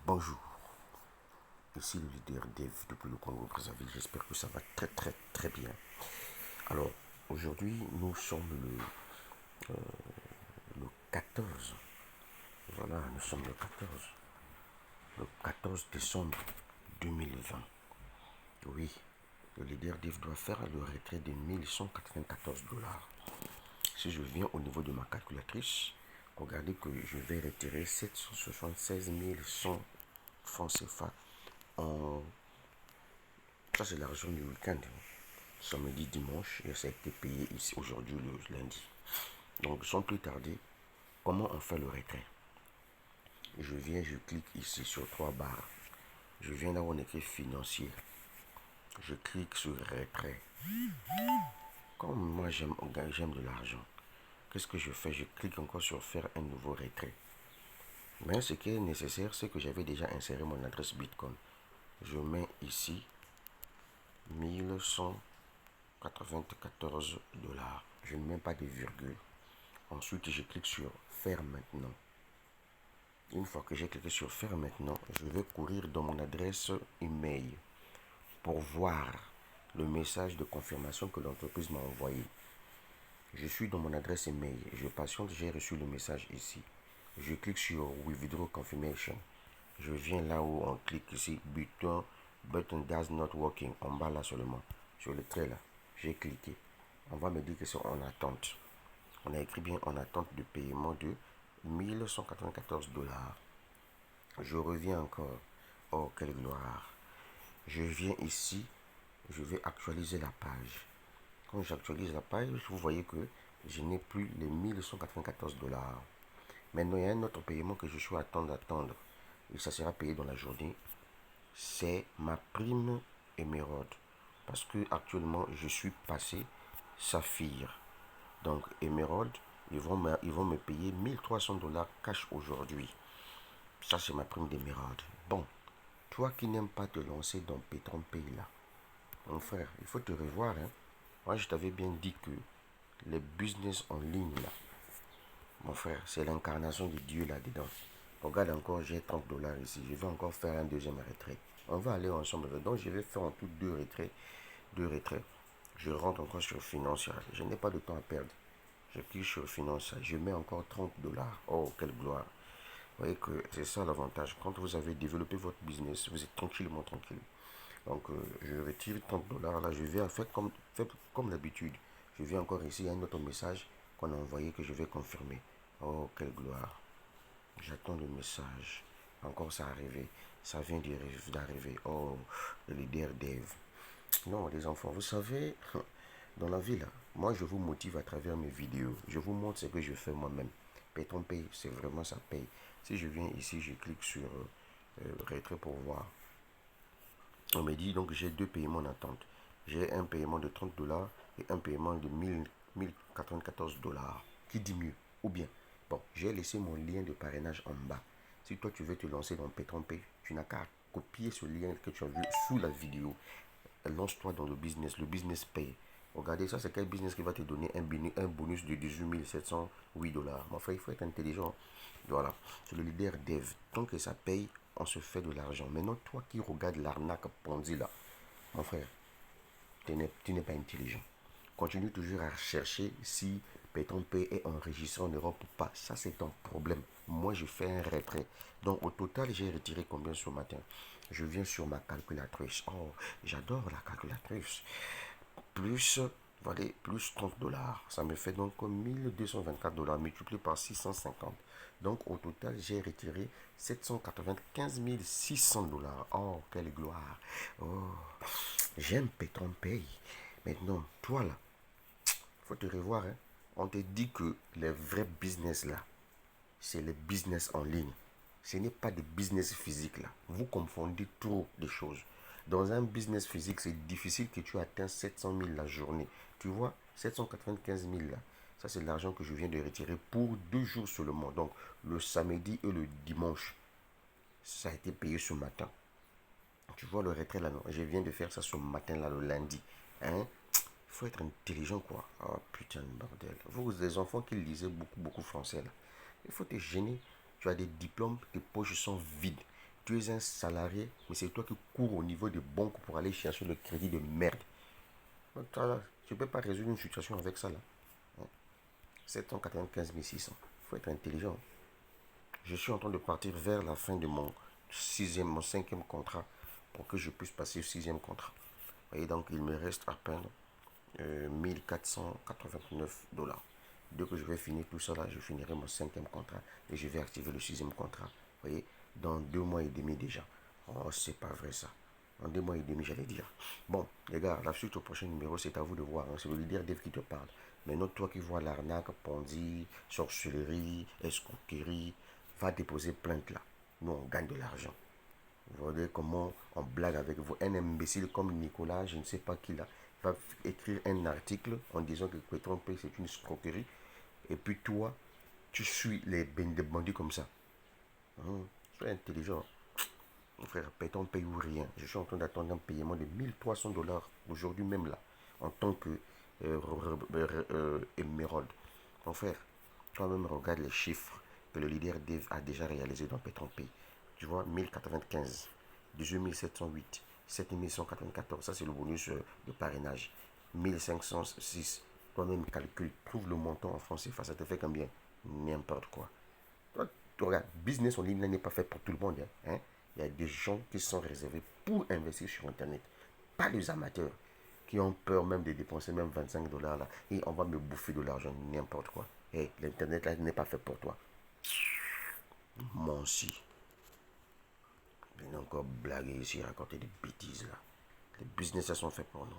Bonjour, ici le leader Dev depuis le Congo-Brazzaville. J'espère que ça va très bien. Alors, aujourd'hui, nous sommes le 14. Voilà, nous sommes le 14 décembre 2020. Oui, le leader Dev doit faire le retrait de 1194 $. Si je viens au niveau de ma calculatrice, regardez que je vais retirer 776 100 francs CFA en... Ça, c'est l'argent du week-end. Samedi, dimanche, et ça a été payé ici aujourd'hui, le lundi. Donc, sans plus tarder, comment on fait le retrait? Je viens, je clique ici sur trois barres. Je viens là où on écrit financier. Je clique sur retrait. Comme moi, j'aime de l'argent, qu'est-ce que je fais? Je clique encore sur faire un nouveau retrait. Mais ce qui est nécessaire, c'est que j'avais déjà inséré mon adresse Bitcoin. Je mets ici 1194 $. Je ne mets pas de virgule. Ensuite, je clique sur faire maintenant. Une fois que j'ai cliqué sur faire maintenant, je vais courir dans mon adresse email pour voir le message de confirmation que l'entreprise m'a envoyé. Je suis dans mon adresse email, je patiente, j'ai reçu le message ici. Je clique sur Withdraw Confirmation. Je viens là où on clique ici, button does not working, en bas là seulement, sur le trait là. J'ai cliqué. On va me dire que c'est en attente. On a écrit bien en attente de paiement de 1194 $. Je reviens encore. Oh, quelle gloire. Je viens ici. Je vais actualiser la page. Quand j'actualise la page, vous voyez que je n'ai plus les 1194 $. Maintenant, il y a un autre paiement que je suis à d'attendre. Et ça sera payé dans la journée. C'est ma prime émeraude. Parce que actuellement, je suis passé saphir. Donc, émeraude, ils vont me payer 1300 $ cash aujourd'hui. Ça, c'est ma prime d'émeraude. Bon, toi qui n'aimes pas te lancer dans Petron Pay là, mon frère, il faut te revoir. Hein. Moi, je t'avais bien dit que les business en ligne là, mon frère, c'est l'incarnation de Dieu là-dedans. Regarde encore, j'ai 30 $ ici. Je vais encore faire un deuxième retrait. On va aller ensemble. Donc, je vais faire en tout deux retraits. Deux retraits. Je rentre encore sur financier. Je n'ai pas de temps à perdre. Je clique sur finance. Je mets encore 30 $. Oh, quelle gloire. Vous voyez que c'est ça l'avantage. Quand vous avez développé votre business, vous êtes tranquillement tranquille. Donc, je retire 30 $ là. Je vais faire comme d'habitude. Je viens encore ici. Il y a un autre message qu'on a envoyé que je vais confirmer. Oh, quelle gloire. J'attends le message. Encore ça arrivé. Ça vient d'arriver. Oh, le leader Dev. Non, les enfants, vous savez, dans la vie là, moi je vous motive à travers mes vidéos. Je vous montre ce que je fais moi-même. Péton paye, c'est vraiment ça paye. Si je viens ici, je clique sur retrait pour voir. On me dit donc j'ai deux paiements en attente. J'ai un paiement de 30 $ et un paiement de 1094 $ qui dit mieux. Ou bien, bon, j'ai laissé mon lien de parrainage en bas. Si toi tu veux te lancer dans Petron Pay, tu n'as qu'à copier ce lien que tu as vu sous la vidéo. Lance-toi dans le business paye. Regardez, ça c'est quel business qui va te donner un bonus de 18 708 $. Mon frère, il faut être intelligent. Voilà, c'est le leader Dev. Tant que ça paye, on se fait de l'argent. Maintenant, toi qui regardes l'arnaque Ponzi là, mon frère, tu n'es pas intelligent. Continue toujours à chercher si Péton Pay est enregistré en Europe ou pas. Ça, c'est ton problème. Moi, je fais un retrait. Donc, au total, j'ai retiré combien ce matin? Je viens sur ma calculatrice. Oh, j'adore la calculatrice. Plus, voilà, plus 30 $. Ça me fait donc 1224 $ multiplié par 650. Donc, au total, j'ai retiré 795 600 $. Oh, quelle gloire. Oh, j'aime Petron Pay. Maintenant, toi là, faut te revoir. Hein. On te dit que les vrais business là, c'est les business en ligne. Ce n'est pas des business physiques là. Vous confondez trop de choses. Dans un business physique, c'est difficile que tu atteignes 700 000 la journée. Tu vois, 795 000 là, ça c'est l'argent que je viens de retirer pour 2 jours seulement. Donc le samedi et le dimanche, ça a été payé ce matin. Tu vois le retrait là, non? Je viens de faire ça ce matin là, le lundi. Hein? Il faut être intelligent quoi. Oh putain de bordel. Vous, les enfants qui lisaient beaucoup français là, il faut te gêner. Tu as des diplômes, tes poches sont vides. Tu es un salarié, mais c'est toi qui cours au niveau des banques pour aller chercher le crédit de merde. Donc, tu ne peux pas résoudre une situation avec ça là. 795 600. Il faut être intelligent. Je suis en train de partir vers la fin de mon cinquième contrat pour que je puisse passer au sixième contrat. Et donc, il me reste à peine 1489 $. Dès que je vais finir tout ça là, je finirai mon cinquième contrat et je vais activer le sixième contrat. Vous voyez, dans 2 mois et demi déjà. Oh, c'est pas vrai ça. En 2 mois et demi, j'allais dire. Bon, les gars, la suite au prochain numéro, c'est à vous de voir. Hein. C'est le leader Dev qui te parle. Maintenant, toi qui vois l'arnaque, Ponzi, sorcellerie, escroquerie, va déposer plainte là. Nous, on gagne de l'argent. Vous voyez comment on blague avec vous. Un imbécile comme Nicolas, je ne sais pas qui là, va écrire un article en disant que Pétron Pay c'est une escroquerie. Et puis toi, tu suis les bandits comme ça. Sois intelligent. Mon frère, Pétron Pay ou rien. Je suis en train d'attendre un paiement de 1300 $ aujourd'hui même là, en tant que émeraude. Mon frère, toi-même regarde les chiffres que le leader Dev a déjà réalisé dans Pétron Pay. Tu vois, 1095, 18 708, 7194, ça c'est le bonus de parrainage. 1506, toi-même calcule, trouve le montant en francs CFA, ça te fait combien? N'importe quoi. Toi, regarde, business en ligne n'est pas fait pour tout le monde. Hein. Il y a des gens qui sont réservés pour investir sur Internet. Pas les amateurs qui ont peur même de dépenser même 25 $ là. Et on va me bouffer de l'argent, n'importe quoi. Et l'Internet là n'est pas fait pour toi. Moi aussi. Venez encore blaguer ici, raconter des bêtises là. Les business, elles sont faits pour nous.